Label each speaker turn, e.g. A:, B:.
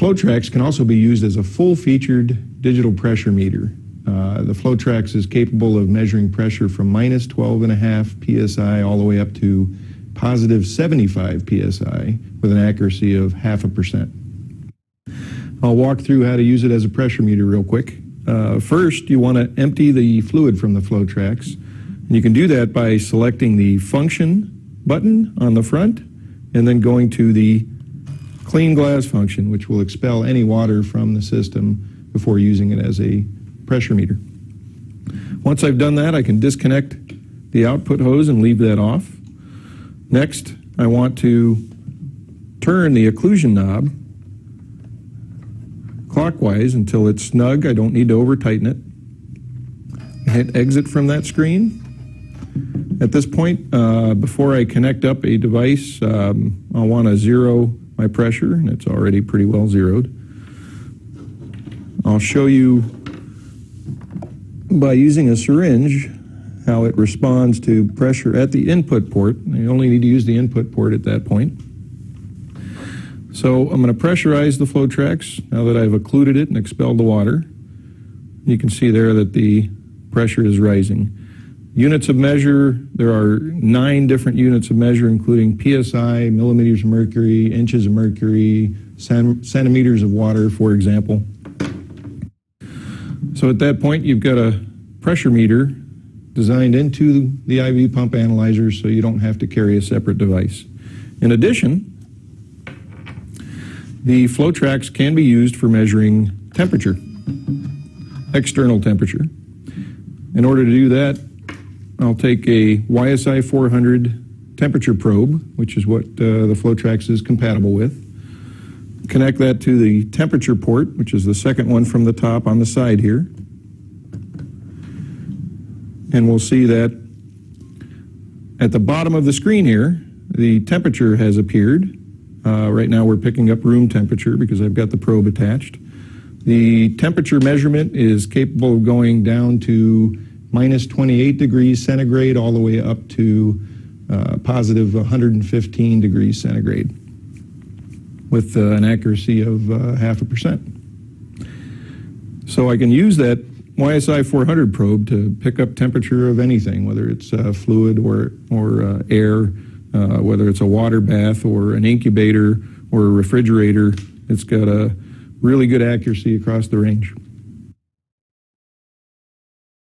A: Trax can also be used as a full-featured digital pressure meter. The Trax is capable of measuring pressure from minus 12.5 psi all the way up to positive 75 psi with an accuracy of 0.5%. I'll walk through how to use it as a pressure meter real quick. First, you want to empty the fluid from the Trax. And you can do that by selecting the function button on the front and then going to the clean glass function, which will expel any water from the system before using it as a pressure meter. Once I've done that, I can disconnect the output hose and leave that off. Next, I want to turn the occlusion knob clockwise until it's snug. I don't need to over tighten it. Hit exit from that screen. At this point, before I connect up a device, I'll want to zero my pressure, and it's already pretty well zeroed. I'll show you by using a syringe how it responds to pressure at the input port. You only need to use the input port at that point. So I'm going to pressurize the Trax now that I've occluded it and expelled the water. You can see there that the pressure is rising. Units of measure, there are 9 different units of measure, including PSI, millimeters of mercury, inches of mercury, centimeters of water, for example. So at that point, you've got a pressure meter designed into the IV pump analyzer so you don't have to carry a separate device. In addition, the Trax can be used for measuring temperature, external temperature. In order to do that, I'll take a YSI 400 temperature probe, which is what the Trax is compatible with. Connect that to the temperature port, which is the second one from the top on the side here. And we'll see that at the bottom of the screen here, the temperature has appeared. Right now we're picking up room temperature because I've got the probe attached. The temperature measurement is capable of going down to minus 28 degrees centigrade all the way up to positive 115 degrees centigrade with an accuracy of 0.5%. So I can use that YSI 400 probe to pick up temperature of anything, whether it's fluid or air, whether it's a water bath or an incubator or a refrigerator. It's got a really good accuracy across the range.